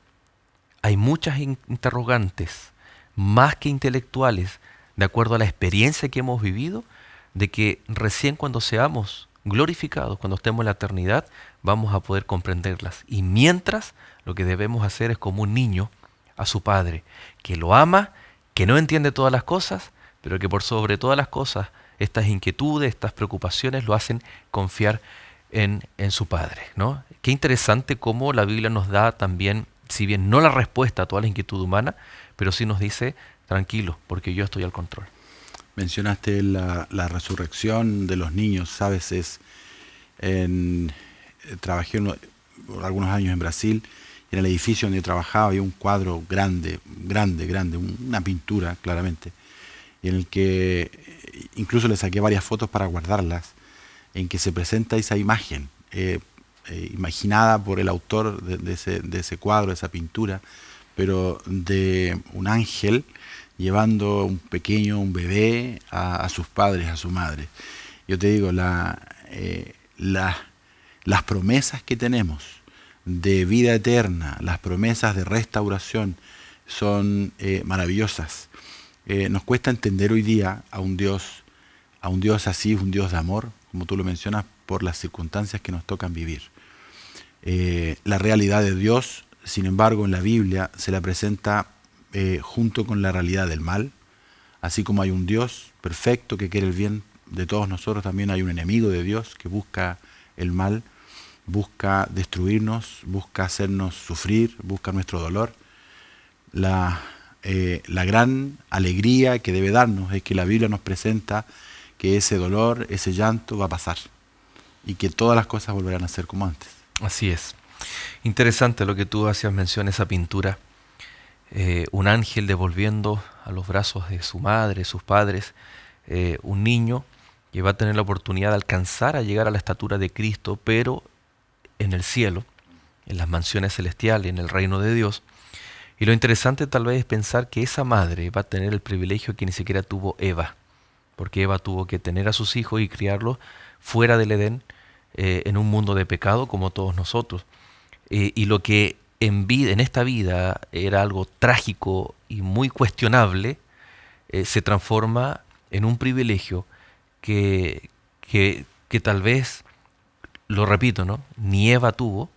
hay muchas interrogantes, más que intelectuales, de acuerdo a la experiencia que hemos vivido, de que recién cuando seamos glorificados, cuando estemos en la eternidad, vamos a poder comprenderlas. Y mientras, lo que debemos hacer es como un niño a su padre, que lo ama, que no entiende todas las cosas, pero que por sobre todas las cosas, estas inquietudes, estas preocupaciones lo hacen confiar en su padre, ¿no? Qué interesante cómo la Biblia nos da también, si bien no la respuesta a toda la inquietud humana, pero sí nos dice: tranquilo, porque yo estoy al control. Mencionaste la resurrección de los niños, ¿sabes? Trabajé algunos años en Brasil, y en el edificio donde trabajaba había un cuadro grande, una pintura claramente, y en el que incluso le saqué varias fotos para guardarlas, en que se presenta esa imagen, imaginada por el autor de ese cuadro, de esa pintura, pero de un ángel llevando un bebé a sus padres, a su madre. Yo te digo, las promesas que tenemos de vida eterna, las promesas de restauración son maravillosas. Nos cuesta entender hoy día a un Dios así, un Dios de amor, como tú lo mencionas, por las circunstancias que nos tocan vivir. La realidad de Dios, sin embargo, en la Biblia se la presenta junto con la realidad del mal, Así como hay un Dios perfecto que quiere el bien de todos nosotros, también hay un enemigo de Dios que busca el mal, busca destruirnos, busca hacernos sufrir, busca nuestro dolor. La gran alegría que debe darnos es que la Biblia nos presenta que ese dolor, ese llanto va a pasar y que todas las cosas volverán a ser como antes. Así es. Interesante lo que tú hacías mención, esa pintura. Un ángel devolviendo a los brazos de su madre, sus padres, un niño que va a tener la oportunidad de alcanzar a llegar a la estatura de Cristo, pero en el cielo, en las mansiones celestiales, en el reino de Dios. Y lo interesante tal vez es pensar que esa madre va a tener el privilegio que ni siquiera tuvo Eva, porque Eva tuvo que tener a sus hijos y criarlos fuera del Edén, en un mundo de pecado como todos nosotros. Y lo que en esta vida era algo trágico y muy cuestionable, se transforma en un privilegio que tal vez, lo repito, ¿no?, ni Eva tuvo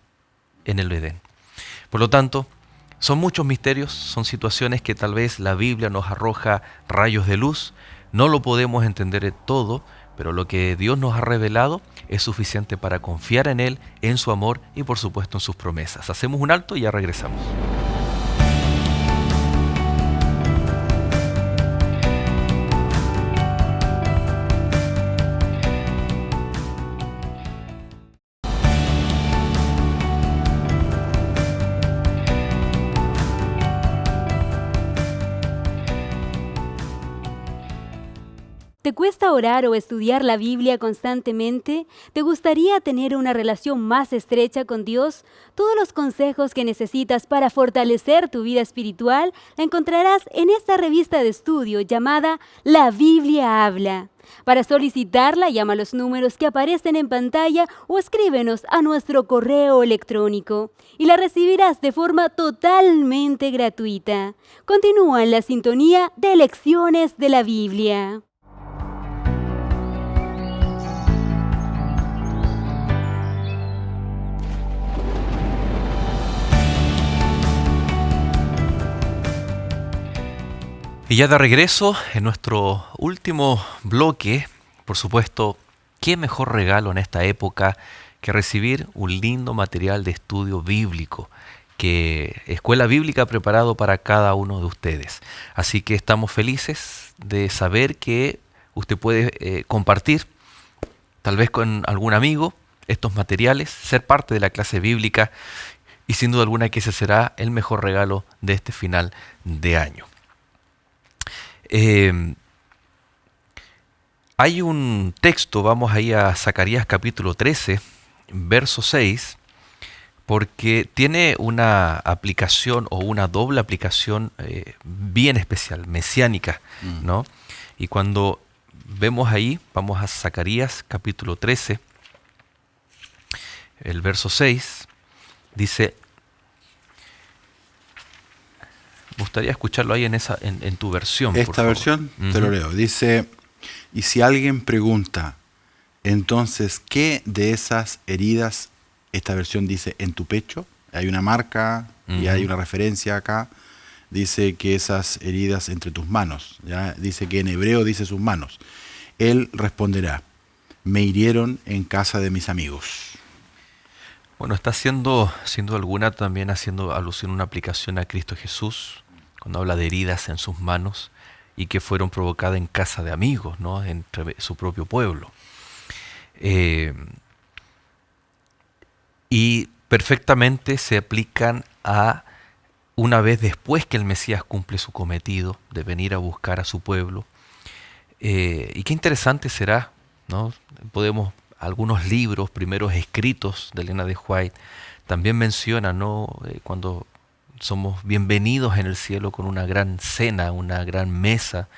en el Edén. Por lo tanto, son muchos misterios, son situaciones que tal vez la Biblia nos arroja rayos de luz. No lo podemos entender todo, pero lo que Dios nos ha revelado es suficiente para confiar en Él, en su amor y por supuesto en sus promesas. Hacemos un alto y ya regresamos. ¿Te cuesta orar o estudiar la Biblia constantemente? ¿Te gustaría tener una relación más estrecha con Dios? Todos los consejos que necesitas para fortalecer tu vida espiritual la encontrarás en esta revista de estudio llamada La Biblia Habla. Para solicitarla, llama a los números que aparecen en pantalla o escríbenos a nuestro correo electrónico y la recibirás de forma totalmente gratuita. Continúa en la sintonía de Lecciones de la Biblia. Y ya de regreso en nuestro último bloque, por supuesto, qué mejor regalo en esta época que recibir un lindo material de estudio bíblico que Escuela Bíblica ha preparado para cada uno de ustedes. Así que estamos felices de saber que usted puede compartir, tal vez con algún amigo, estos materiales, ser parte de la clase bíblica y sin duda alguna que ese será el mejor regalo de este final de año. Hay un texto, vamos ahí a Zacarías capítulo 13, verso 6, porque tiene una aplicación o una doble aplicación bien especial, mesiánica, ¿no? Y cuando vemos ahí, vamos a Zacarías capítulo 13, el verso 6, dice... Me gustaría escucharlo ahí en tu versión. Esta versión, te lo leo. Dice, y si alguien pregunta, entonces, ¿qué de esas heridas? Esta versión dice, en tu pecho. Hay una marca y hay una referencia acá. Dice que esas heridas entre tus manos. ¿Ya? Dice que en hebreo dice sus manos. Él responderá, me hirieron en casa de mis amigos. Bueno, está haciendo, sin duda alguna, también haciendo alusión a una aplicación a Cristo Jesús, cuando habla de heridas en sus manos y que fueron provocadas en casa de amigos, ¿no?, entre su propio pueblo. Y perfectamente se aplican a una vez después que el Mesías cumple su cometido de venir a buscar a su pueblo. Y qué interesante será, ¿no? Podemos, algunos libros, primeros escritos de Elena de White, también mencionan, ¿no?, cuando somos bienvenidos en el cielo con una gran cena, una gran mesa.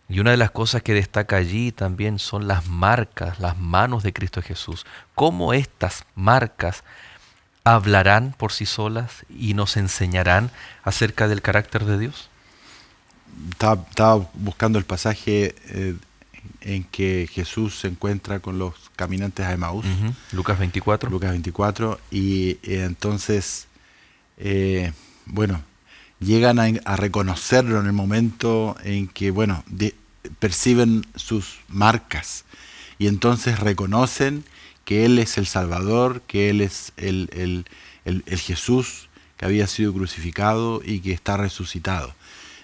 Y una de las cosas que destaca allí también son las marcas, las manos de Cristo Jesús. Cómo estas marcas hablarán por sí solas y nos enseñarán acerca del carácter de Dios. Estaba buscando el pasaje en que Jesús se encuentra con los caminantes a Emaús. Lucas 24. Lucas 24. Y entonces, bueno, llegan a reconocerlo en el momento en que, bueno, perciben sus marcas y entonces reconocen que Él es el Salvador, que Él es el Jesús que había sido crucificado y que está resucitado.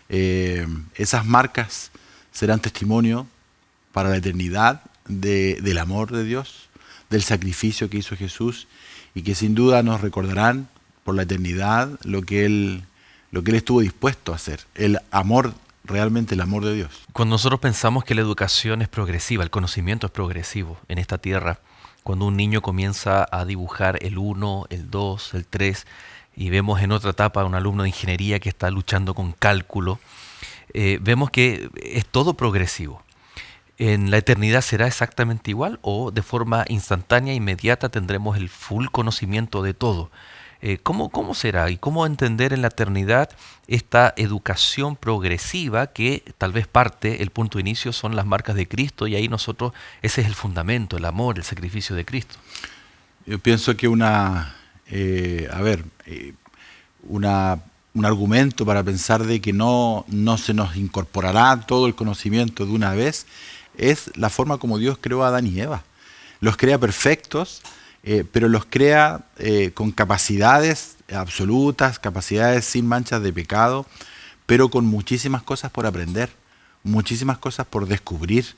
Esas marcas serán testimonio para la eternidad del amor de Dios, del sacrificio que hizo Jesús, y que sin duda nos recordarán por la eternidad lo que Él estuvo dispuesto a hacer, el amor, realmente el amor de Dios. Cuando nosotros pensamos que la educación es progresiva, el conocimiento es progresivo en esta tierra, cuando un niño comienza a dibujar el 1, el 2, el 3, y vemos en otra etapa a un alumno de ingeniería que está luchando con cálculo, vemos que es todo progresivo. ¿En la eternidad será exactamente igual o de forma instantánea, inmediata, tendremos el full conocimiento de todo? ¿Cómo será y cómo entender en la eternidad esta educación progresiva que tal vez el punto de inicio son las marcas de Cristo, y ahí nosotros, ese es el fundamento, el amor, el sacrificio de Cristo? Yo pienso que un argumento para pensar de que no se nos incorporará todo el conocimiento de una vez es la forma como Dios creó a Adán y Eva. Los crea perfectos, pero los crea con capacidades absolutas, capacidades sin manchas de pecado, pero con muchísimas cosas por aprender, muchísimas cosas por descubrir,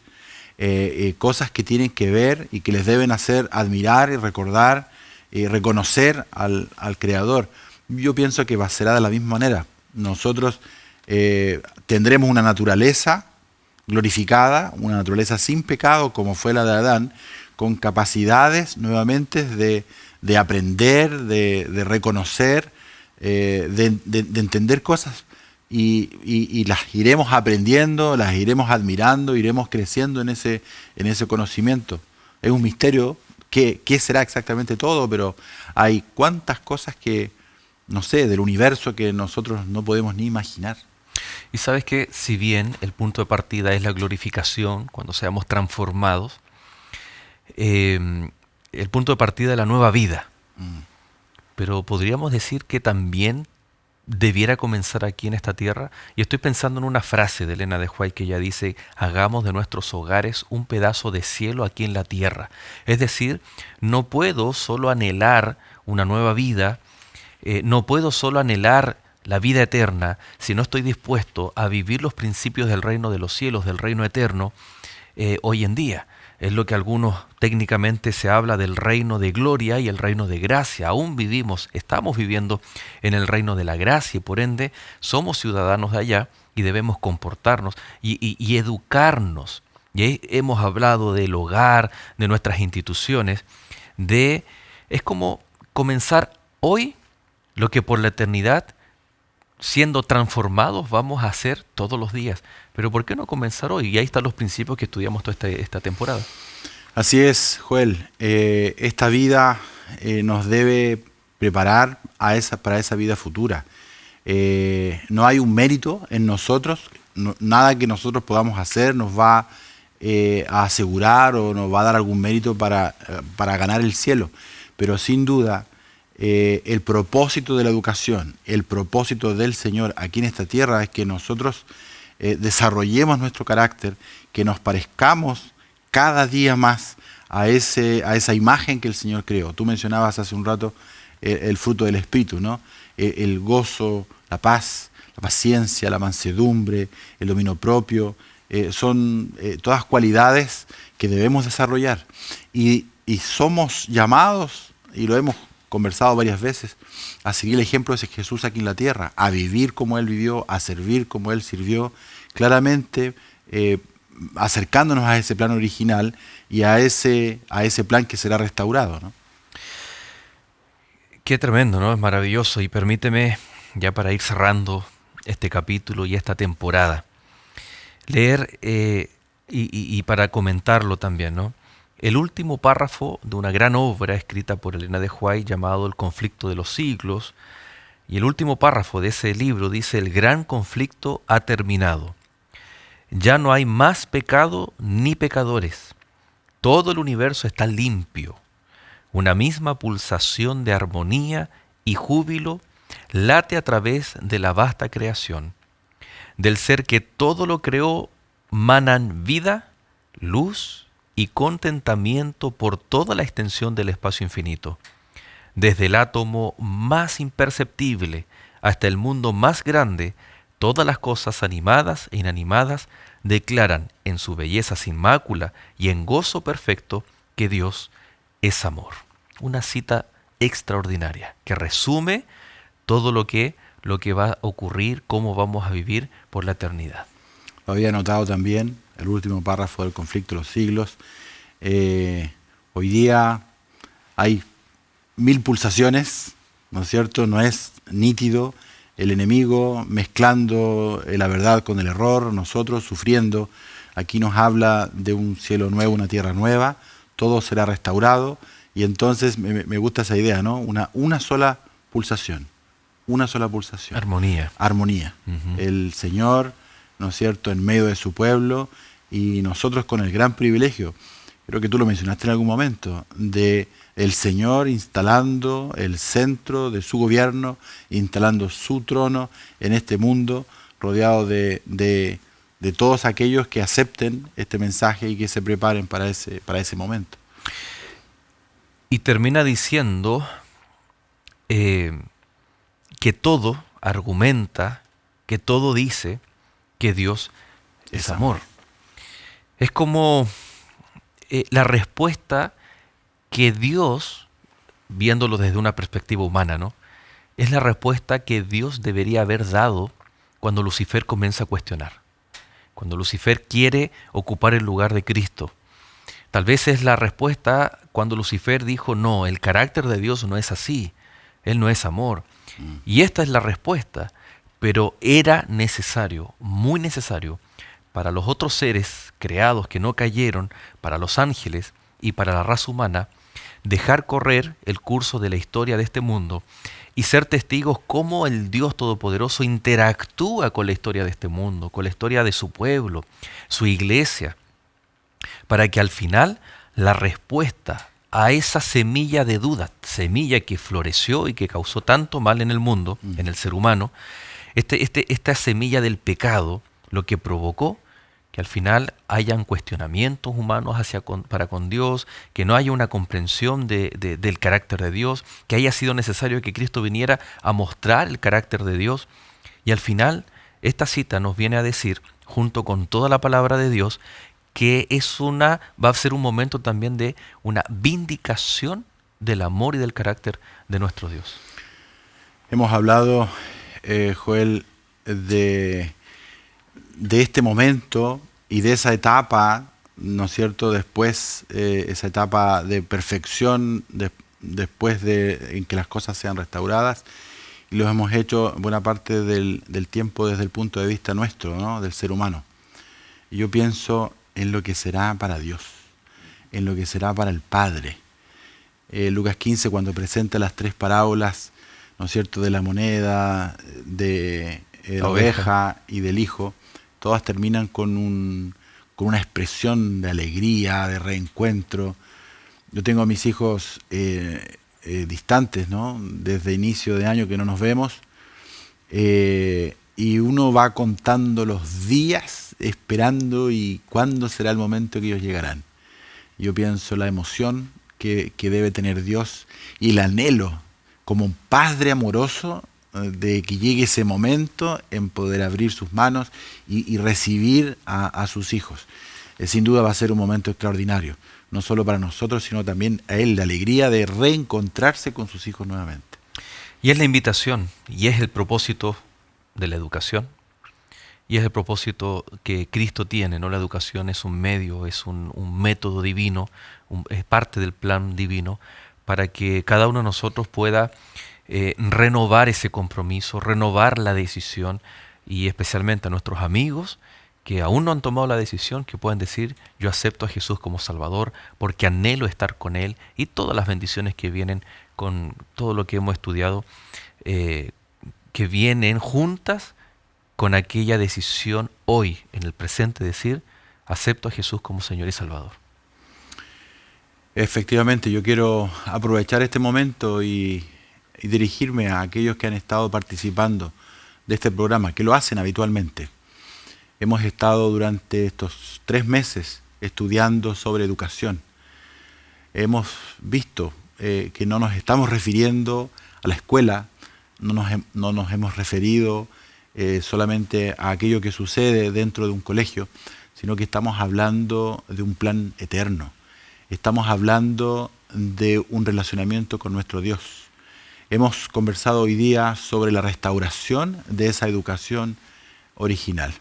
cosas que tienen que ver y que les deben hacer admirar y recordar y reconocer al Creador. Yo pienso que será de la misma manera. Nosotros tendremos una naturaleza glorificada, una naturaleza sin pecado como fue la de Adán, con capacidades nuevamente de aprender, de reconocer, de entender cosas, y las iremos aprendiendo, las iremos admirando, iremos creciendo en ese conocimiento. Es un misterio qué será exactamente todo, pero hay cuantas cosas que, no sé, del universo que nosotros no podemos ni imaginar. Y sabes que si bien el punto de partida es la glorificación, cuando seamos transformados, el punto de partida es la nueva vida. Pero podríamos decir que también debiera comenzar aquí en esta tierra. Y estoy pensando en una frase de Elena de White que ella dice: hagamos de nuestros hogares un pedazo de cielo aquí en la tierra. Es decir, no puedo solo anhelar una nueva vida, no puedo solo anhelar la vida eterna si no estoy dispuesto a vivir los principios del reino de los cielos, del reino eterno, hoy en día. Es lo que algunos técnicamente se habla del reino de gloria y el reino de gracia. Aún estamos viviendo en el reino de la gracia, y por ende somos ciudadanos de allá y debemos comportarnos y educarnos. Y hemos hablado del hogar, de nuestras instituciones, es como comenzar hoy lo que por la eternidad, siendo transformados, vamos a hacer todos los días. Pero ¿por qué no comenzar hoy? Y ahí están los principios que estudiamos toda esta temporada. Así es, Joel. Esta vida nos debe preparar para esa vida futura. No hay un mérito en nosotros, nada que nosotros podamos hacer nos va a asegurar o nos va a dar algún mérito para ganar el cielo. Pero sin duda, el propósito de la educación, el propósito del Señor aquí en esta tierra es que nosotros desarrollemos nuestro carácter, que nos parezcamos cada día más a esa imagen que el Señor creó. Tú mencionabas hace un rato el fruto del Espíritu, ¿no? El gozo, la paz, la paciencia, la mansedumbre, el dominio propio, son todas cualidades que debemos desarrollar. Y somos llamados, y lo hemos conversado varias veces, a seguir el ejemplo de ese Jesús aquí en la tierra, a vivir como Él vivió, a servir como Él sirvió, claramente acercándonos a ese plan original y a ese plan que será restaurado, ¿no? Qué tremendo, ¿no? Es maravilloso. Y permíteme, ya para ir cerrando este capítulo y esta temporada, leer y para comentarlo también, ¿no? El último párrafo de una gran obra escrita por Elena de White llamado El conflicto de los siglos, y el último párrafo de ese libro dice: el gran conflicto ha terminado. Ya no hay más pecado ni pecadores. Todo el universo está limpio. Una misma pulsación de armonía y júbilo late a través de la vasta creación. Del ser que todo lo creó manan vida, luz y contentamiento por toda la extensión del espacio infinito. Desde el átomo más imperceptible hasta el mundo más grande, todas las cosas animadas e inanimadas declaran en su belleza sin mácula y en gozo perfecto que Dios es amor. Una cita extraordinaria que resume todo lo que va a ocurrir, cómo vamos a vivir por la eternidad. Lo había notado también, el último párrafo del conflicto de los siglos. Hoy día hay 1000 pulsaciones, ¿no es cierto? No es nítido el enemigo mezclando la verdad con el error, nosotros sufriendo. Aquí nos habla de un cielo nuevo, una tierra nueva, todo será restaurado, y entonces me gusta esa idea, ¿no? Una sola pulsación, una sola pulsación. Armonía. Armonía. Uh-huh. El Señor, ¿no es cierto?, en medio de su pueblo, y nosotros con el gran privilegio, creo que tú lo mencionaste en algún momento, de el Señor instalando el centro de su gobierno, instalando su trono en este mundo, rodeado de todos aquellos que acepten este mensaje y que se preparen para ese momento. Y termina diciendo que todo argumenta, que todo dice que Dios es amor. Es como la respuesta que Dios, viéndolo desde una perspectiva humana, ¿no?, es la respuesta que Dios debería haber dado cuando Lucifer comienza a cuestionar. Cuando Lucifer quiere ocupar el lugar de Cristo. Tal vez es la respuesta cuando Lucifer dijo, no, el carácter de Dios no es así, Él no es amor. Y esta es la respuesta, pero era necesario, muy necesario, para los otros seres creados que no cayeron, para los ángeles y para la raza humana, dejar correr el curso de la historia de este mundo y ser testigos cómo el Dios Todopoderoso interactúa con la historia de este mundo, con la historia de su pueblo, su iglesia, para que al final la respuesta a esa semilla de duda, semilla que floreció y que causó tanto mal en el mundo, en el ser humano, esta semilla del pecado, lo que provocó que al final hayan cuestionamientos humanos para con Dios, que no haya una comprensión del carácter de Dios, que haya sido necesario que Cristo viniera a mostrar el carácter de Dios. Y al final, esta cita nos viene a decir, junto con toda la palabra de Dios, que va a ser un momento también de una vindicación del amor y del carácter de nuestro Dios. Hemos hablado, Joel, de este momento y de esa etapa, ¿no es cierto?, después, esa etapa de perfección, después en que las cosas sean restauradas, y lo hemos hecho buena parte del tiempo desde el punto de vista nuestro, ¿no?, del ser humano. Y yo pienso en lo que será para Dios, en lo que será para el Padre. Lucas 15, cuando presenta las 3 parábolas, ¿no es cierto?, de la moneda, de la oveja y del hijo, todas terminan con una expresión de alegría, de reencuentro. Yo tengo a mis hijos distantes, ¿no?, desde inicio de año que no nos vemos, y uno va contando los días, esperando y cuándo será el momento que ellos llegarán. Yo pienso la emoción que debe tener Dios y el anhelo como un padre amoroso de que llegue ese momento en poder abrir sus manos y recibir a sus hijos. Sin duda va a ser un momento extraordinario, no solo para nosotros, sino también a él, la alegría de reencontrarse con sus hijos nuevamente. Y es la invitación, y es el propósito de la educación, y es el propósito que Cristo tiene, ¿no? La educación es un medio, es un método divino, es parte del plan divino, para que cada uno de nosotros pueda renovar ese compromiso, renovar la decisión, y especialmente a nuestros amigos que aún no han tomado la decisión, que puedan decir, yo acepto a Jesús como Salvador porque anhelo estar con Él, y todas las bendiciones que vienen con todo lo que hemos estudiado, que vienen juntas con aquella decisión hoy, en el presente, decir, acepto a Jesús como Señor y Salvador. Efectivamente, yo quiero aprovechar este momento y y dirigirme a aquellos que han estado participando de este programa, que lo hacen habitualmente. Hemos estado durante estos 3 meses estudiando sobre educación. Hemos visto que no nos estamos refiriendo a la escuela, no nos hemos referido solamente a aquello que sucede dentro de un colegio, sino que estamos hablando de un plan eterno. Estamos hablando de un relacionamiento con nuestro Dios. Hemos conversado hoy día sobre la restauración de esa educación original.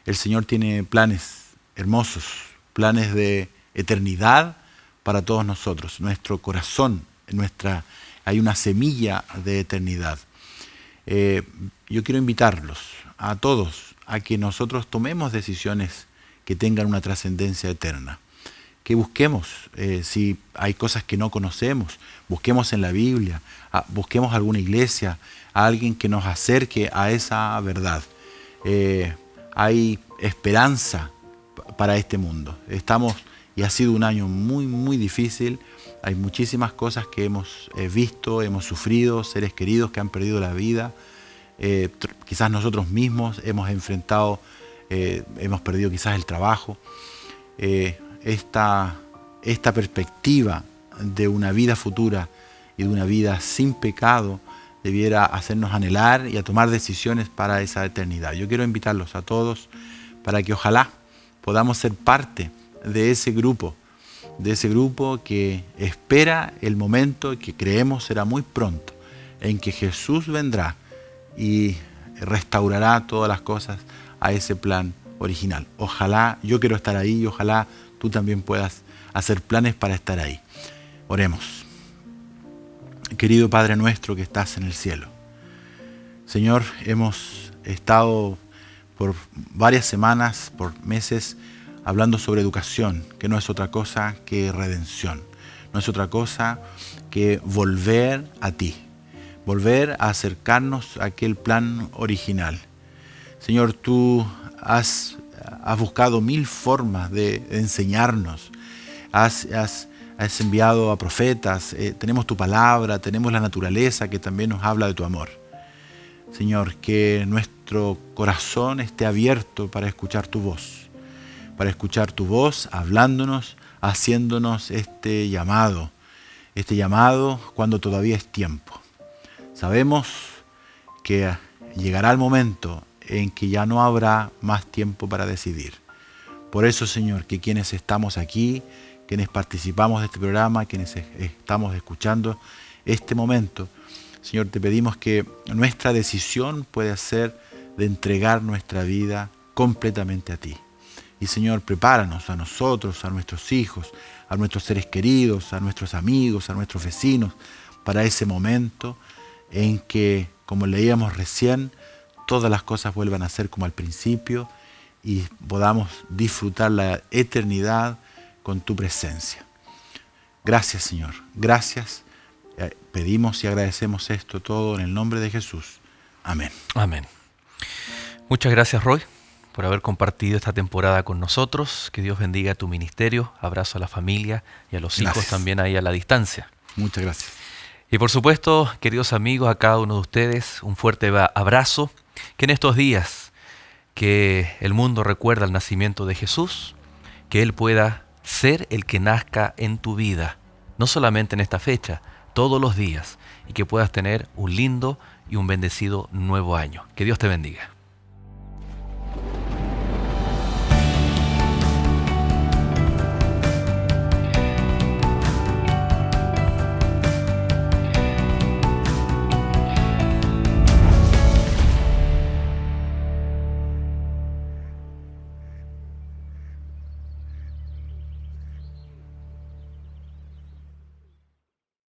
El Señor tiene planes hermosos, planes de eternidad para todos nosotros. Nuestro corazón, hay una semilla de eternidad. Yo quiero invitarlos a todos a que nosotros tomemos decisiones que tengan una trascendencia eterna. Que busquemos, si hay cosas que no conocemos, busquemos en la Biblia, busquemos alguna iglesia, a alguien que nos acerque a esa verdad. Hay esperanza para este mundo. Y ha sido un año muy, muy difícil. Hay muchísimas cosas que hemos visto, hemos sufrido, seres queridos que han perdido la vida. Quizás nosotros mismos hemos enfrentado, hemos perdido quizás el trabajo. Esta perspectiva de una vida futura y de una vida sin pecado debiera hacernos anhelar y a tomar decisiones para esa eternidad. Yo quiero invitarlos a todos para que ojalá podamos ser parte de ese grupo que espera el momento que creemos será muy pronto, en que Jesús vendrá y restaurará todas las cosas a ese plan original. Ojalá, yo quiero estar ahí y ojalá tú también puedas hacer planes para estar ahí. Oremos. Querido Padre nuestro que estás en el cielo, Señor, hemos estado por varias semanas, por meses, hablando sobre educación, que no es otra cosa que redención, no es otra cosa que volver a ti, volver a acercarnos a aquel plan original. Señor, tú has buscado 1000 formas de enseñarnos, has enviado a profetas, tenemos tu palabra, tenemos la naturaleza que también nos habla de tu amor. Señor, que nuestro corazón esté abierto para escuchar tu voz hablándonos, haciéndonos este llamado cuando todavía es tiempo. Sabemos que llegará el momento en que ya no habrá más tiempo para decidir. Por eso, Señor, que quienes estamos aquí, quienes participamos de este programa, quienes estamos escuchando este momento, Señor, te pedimos que nuestra decisión pueda ser de entregar nuestra vida completamente a ti. Y Señor, prepáranos a nosotros, a nuestros hijos, a nuestros seres queridos, a nuestros amigos, a nuestros vecinos, para ese momento en que, como leíamos recién, todas las cosas vuelvan a ser como al principio y podamos disfrutar la eternidad con tu presencia. Gracias, Señor. Gracias. Pedimos y agradecemos esto todo en el nombre de Jesús. Amén. Amén. Muchas gracias, Roy, por haber compartido esta temporada con nosotros. Que Dios bendiga tu ministerio. Abrazo a la familia y a los hijos también ahí a la distancia. Muchas gracias. Y por supuesto, queridos amigos, a cada uno de ustedes un fuerte abrazo. Que en estos días que el mundo recuerda el nacimiento de Jesús, que Él pueda ser el que nazca en tu vida, no solamente en esta fecha, todos los días, y que puedas tener un lindo y un bendecido nuevo año. Que Dios te bendiga.